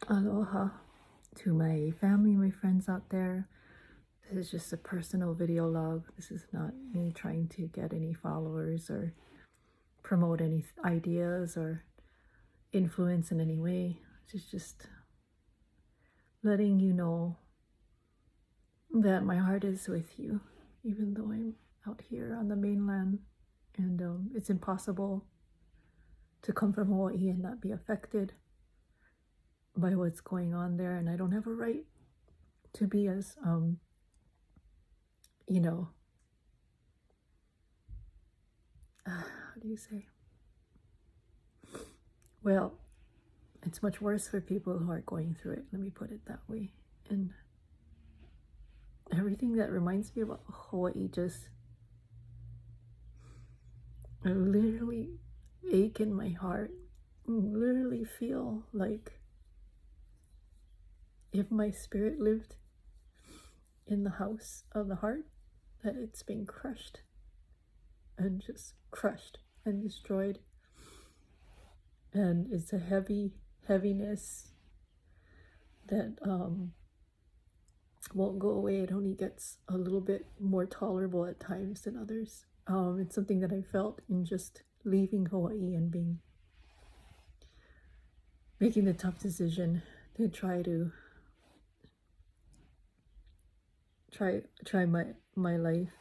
Aloha to my family, my friends out there. This is just a personal video log. This is not me trying to get any followers or promote any ideas or influence in any way. It's just letting you know that my heart is with you, even though I'm out here on the mainland and it's impossible to come from Hawaii and not be affected by what's going on there. And I don't have a right to be as how do you say? Well, it's much worse for people who are going through it. Let me put it that way. And everything that reminds me about Hawaii just, I literally ache in my heart. I literally feel like if my spirit lived in the house of the heart, that it's been crushed and just crushed and destroyed. And it's a heaviness that won't go away. It only gets a little bit more tolerable at times than others. It's something that I felt in just leaving Hawaii and making the tough decision to try my life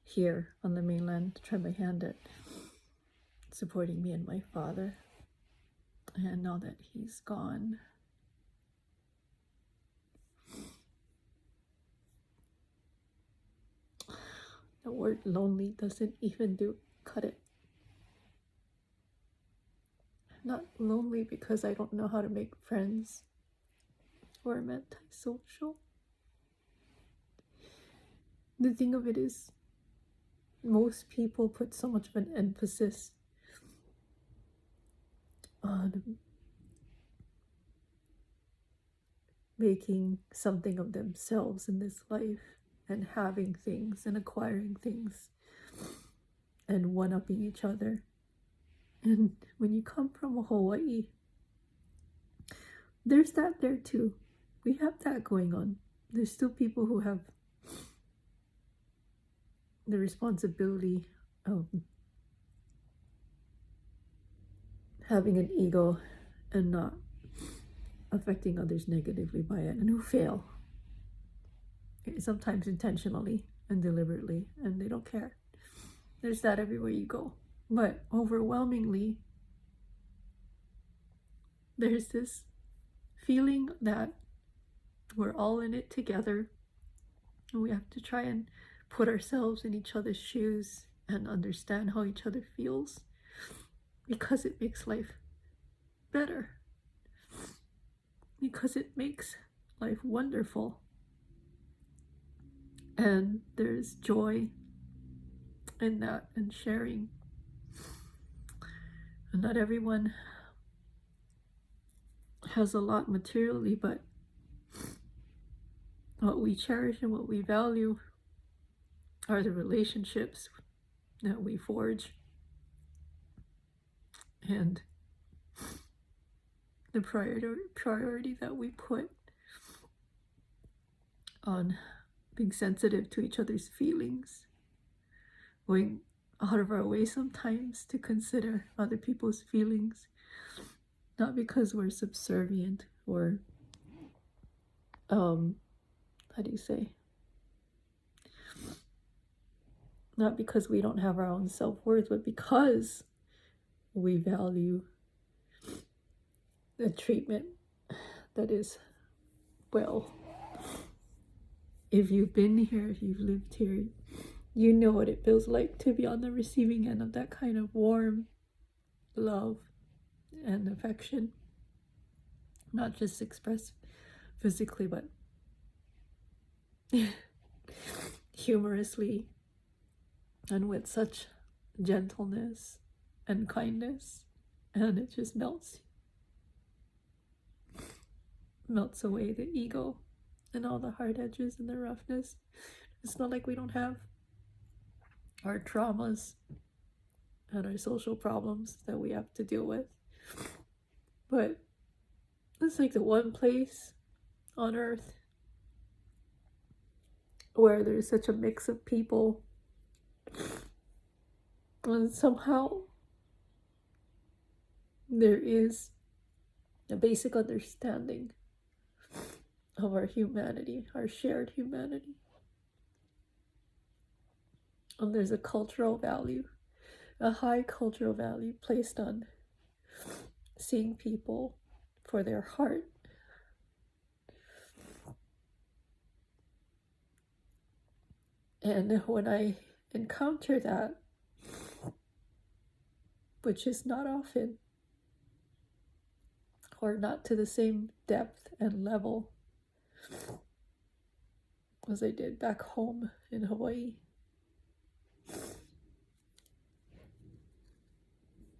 here on the mainland, to try my hand at supporting me and my father. And now that he's gone, the word lonely doesn't even cut it. I'm not lonely because I don't know how to make friends or I'm antisocial. The thing of it is, most people put so much of an emphasis on making something of themselves in this life and having things and acquiring things and one-upping each other. And when you come from Hawaii, there's that there too. We have that going on. There's still people who have the responsibility of having an ego and not affecting others negatively by it, and who fail, sometimes intentionally and deliberately, and they don't care. There's that everywhere you go. But overwhelmingly, there's this feeling that we're all in it together, and we have to try and put ourselves in each other's shoes and understand how each other feels, because it makes life better, because it makes life wonderful. And there's joy in that and sharing. And not everyone has a lot materially, but what we cherish and what we value are the relationships that we forge and the priority that we put on being sensitive to each other's feelings, going out of our way sometimes to consider other people's feelings, not because we're subservient or how do you say, not because we don't have our own self-worth, but because we value the treatment that is, well, if you've been here, if you've lived here, you know what it feels like to be on the receiving end of that kind of warm love and affection, not just expressed physically, but humorously and with such gentleness and kindness, and it just melts away the ego and all the hard edges and the roughness. It's not like we don't have our traumas and our social problems that we have to deal with, but It's like the one place on earth where there's such a mix of people, and somehow there is a basic understanding of our humanity, our shared humanity. And there's a cultural value, a high cultural value placed on seeing people for their heart. And when I encounter that, which is not often, or not to the same depth and level as I did back home in Hawaii,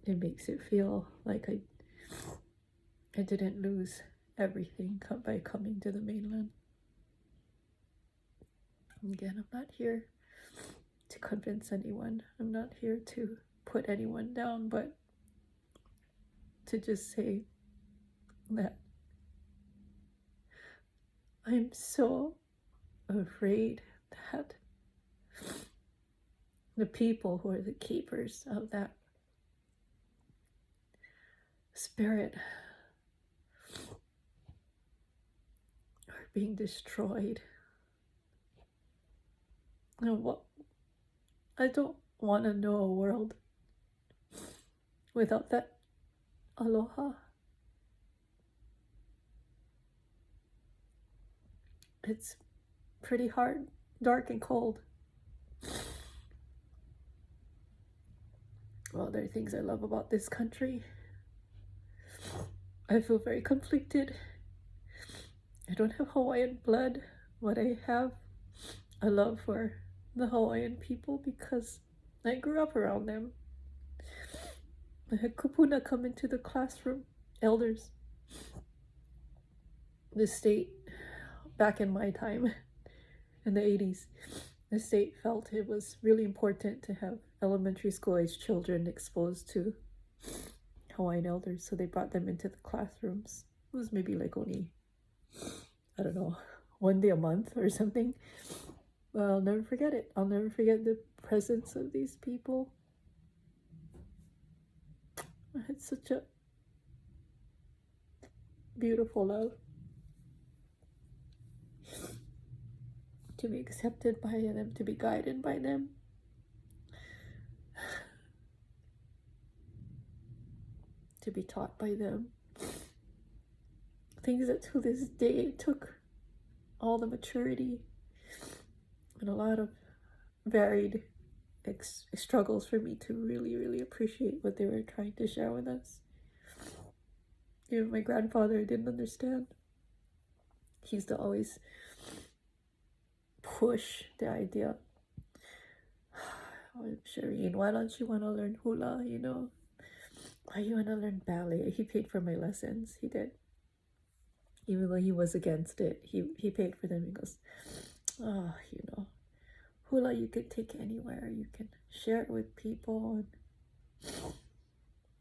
it makes it feel like I didn't lose everything by coming to the mainland. Again, I'm not here to convince anyone. I'm not here to put anyone down, but to just say that I'm so afraid that the people who are the keepers of that spirit are being destroyed. And what I don't want to know a world without that aloha. It's pretty hard, dark and cold. Well, there are things I love about this country. I feel very conflicted. I don't have Hawaiian blood, but I have a love for the Hawaiian people because I grew up around them. I had kupuna come into the classroom, elders. The state, back in my time, in the 80s, the state felt it was really important to have elementary school age children exposed to Hawaiian elders, so they brought them into the classrooms. It was maybe like only, I don't know, one day a month or something. Well, I'll never forget it. I'll never forget the presence of these people. I had such a beautiful love. To be accepted by them, to be guided by them. To be taught by them. Things that to this day took all the maturity and a lot of varied struggles for me to really, really appreciate what they were trying to share with us. Even my grandfather didn't understand. He used to always push the idea, oh, Shireen, why don't you want to learn hula, you know? Why you want to learn ballet? He paid for my lessons, he did. Even though he was against it, he paid for them. He goes, oh, you know, hula you can take anywhere. You can share it with people. And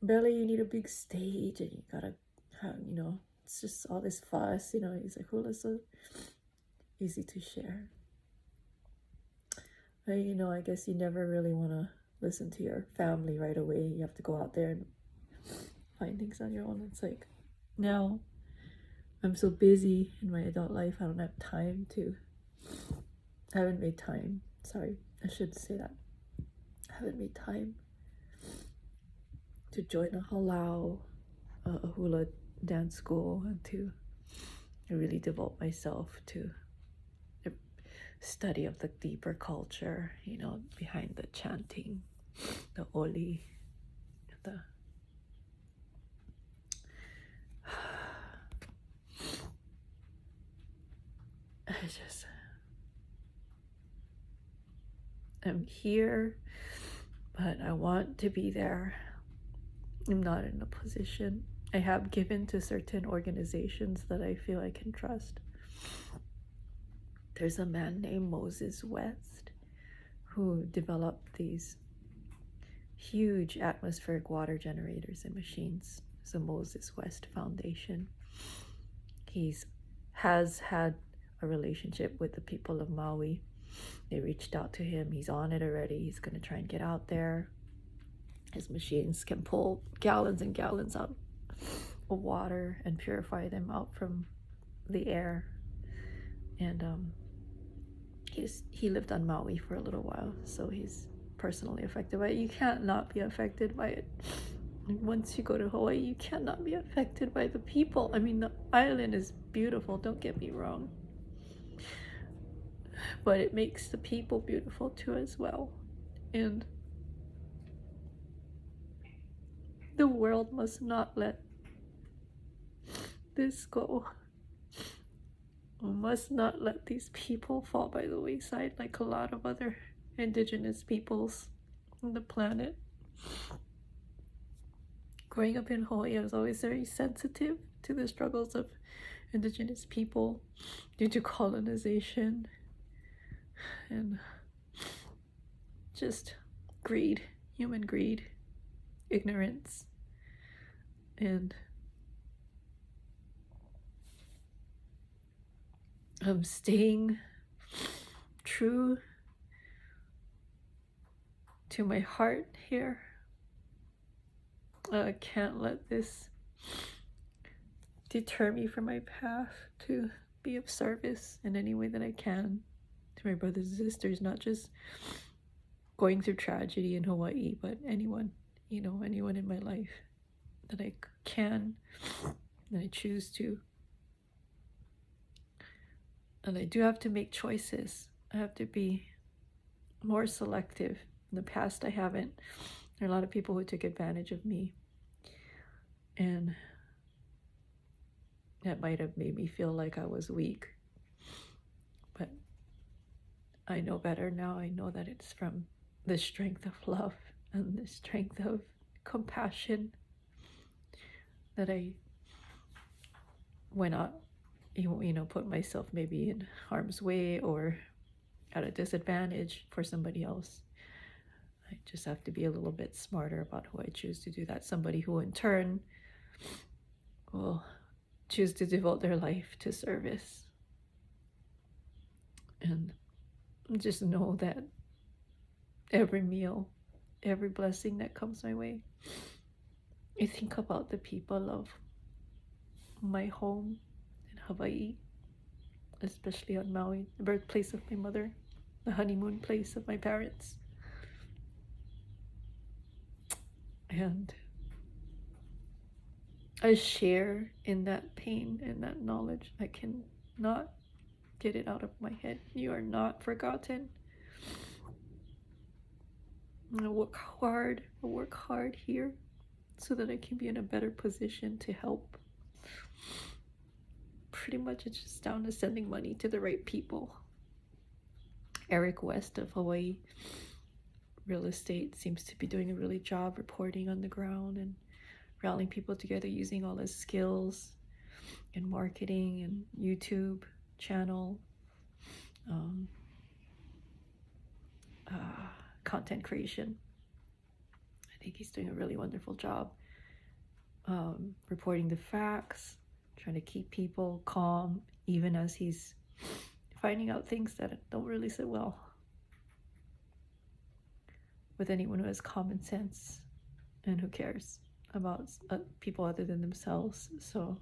ballet, you need a big stage and you gotta have, you know, it's just all this fuss, you know. He's like, hula's so easy to share. But, you know, I guess you never really want to listen to your family right away. You have to go out there and find things on your own. It's like, now I'm so busy in my adult life, I don't have time to, I haven't made time, sorry, I should say that. I haven't made time to join a halau, a hula dance school, and to really devote myself to the study of the deeper culture, you know, behind the chanting, the oli, the I'm here, but I want to be there. I'm not in a position. I have given to certain organizations that I feel I can trust. There's a man named Moses West who developed these huge atmospheric water generators and machines. It's the Moses West Foundation. has had a relationship with the people of Maui. They reached out to him. He's on it already. He's going to try and get out there. His machines can pull gallons and gallons out of water and purify them out from the air. And he lived on Maui for a little while, so he's personally affected by it. You can't not be affected by it. Once you go to Hawaii, you cannot be affected by the people. I mean, the island is beautiful, don't get me wrong, but it makes the people beautiful too as well. And the world must not let this go. We must not let these people fall by the wayside like a lot of other indigenous peoples on the planet. Growing up in Hawaii, I was always very sensitive to the struggles of indigenous people due to colonization and just greed, human greed, ignorance, and staying true to my heart here. I can't let this deter me from my path to be of service in any way that I can to my brothers and sisters, not just going through tragedy in Hawaii, but anyone, anyone in my life that I can and I choose to. And I do have to make choices. I have to be more selective. In the past, I haven't. There are a lot of people who took advantage of me. And that might have made me feel like I was weak. But I know better now. I know that it's from the strength of love and the strength of compassion that I went out, put myself maybe in harm's way or at a disadvantage for somebody else. I just have to be a little bit smarter about who I choose to do that. Somebody who in turn will choose to devote their life to service. And just know that every meal, every blessing that comes my way, I think about the people of my home in Hawaii, especially on Maui, the birthplace of my mother, the honeymoon place of my parents. And I share in that pain and that knowledge. I cannot get it out of my head. You are not forgotten. I work hard here so that I can be in a better position to help. Pretty much it's just down to sending money to the right people. Eric West of Hawaii Real Estate seems to be doing a really job reporting on the ground and rallying people together using all his skills in marketing and YouTube channel, content creation. I think he's doing a really wonderful job reporting the facts, trying to keep people calm, even as he's finding out things that don't really sit well with anyone who has common sense and who cares about people other than themselves. So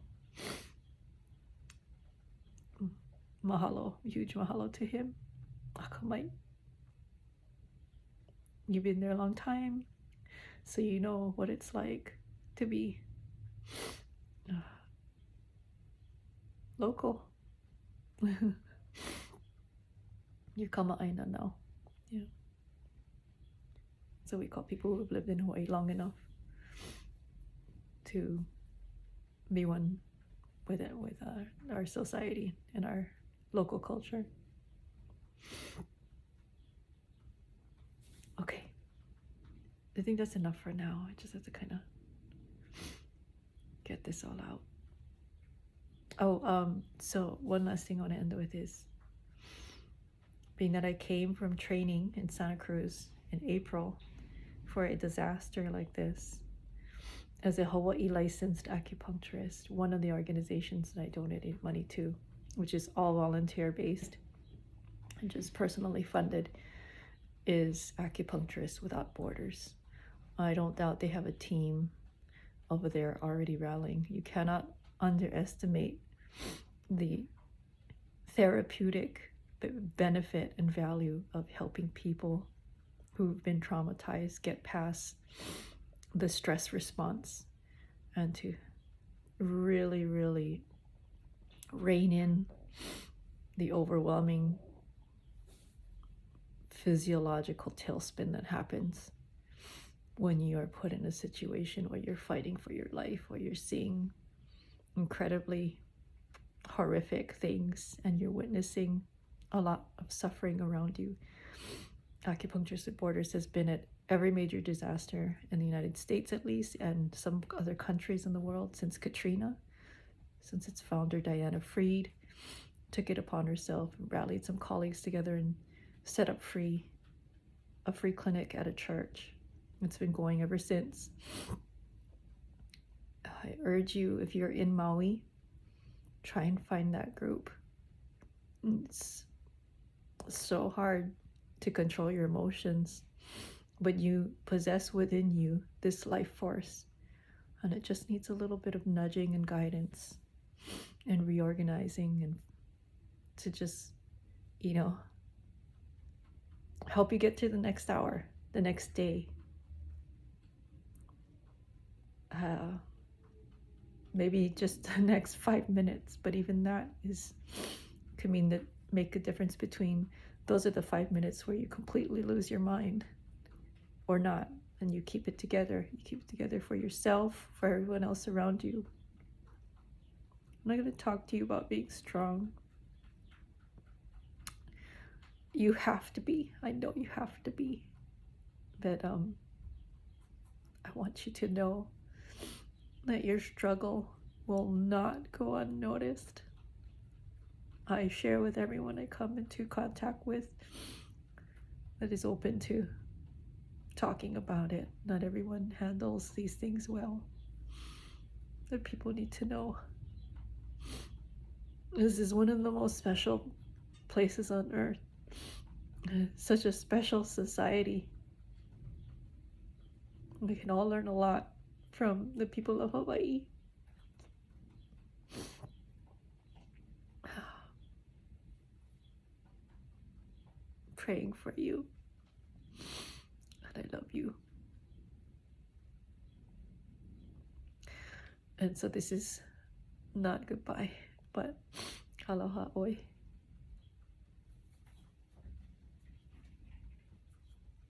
mahalo, huge mahalo to him. Akamai. You've been there a long time, so you know what it's like to be local. You're kama'aina now. Yeah. So we call people who've lived in Hawaii long enough to be one with it, with our society and our local culture. Okay, I think that's enough for now. I just have to kind of get this all out. So one last thing I want to end with is, being that I came from training in Santa Cruz in April for a disaster like this, as a Hawaii licensed acupuncturist, one of the organizations that I donated money to, which is all volunteer based and just personally funded, is Acupuncturists Without Borders. I don't doubt they have a team over there already rallying. You cannot underestimate the therapeutic benefit and value of helping people who've been traumatized get past the stress response and to really, really rein in the overwhelming physiological tailspin that happens when you are put in a situation where you're fighting for your life, where you're seeing incredibly horrific things and you're witnessing a lot of suffering around you. Acupuncturists Without Borders has been at every major disaster in the United States, at least, and some other countries in the world since Katrina, since its founder, Diana Freed, took it upon herself and rallied some colleagues together and set up a free clinic at a church. It's been going ever since. I urge you, if you're in Maui, try and find that group. It's so hard to control your emotions, but you possess within you this life force, and it just needs a little bit of nudging and guidance and reorganizing, and to just, help you get to the next hour, the next day. Maybe just the next 5 minutes, but even that could mean that make a difference between those are the 5 minutes where you completely lose your mind or not, and you keep it together. You keep it together for yourself, for everyone else around you. I'm not going to talk to you about being strong. You have to be. I know you have to be. But I want you to know that your struggle will not go unnoticed. I share with everyone I come into contact with that is open to talking about it. Not everyone handles these things well. That people need to know. This is one of the most special places on earth. Such a special society. We can all learn a lot from the people of Hawaii. Praying for you. And I love you. And so this is not goodbye, but aloha oi.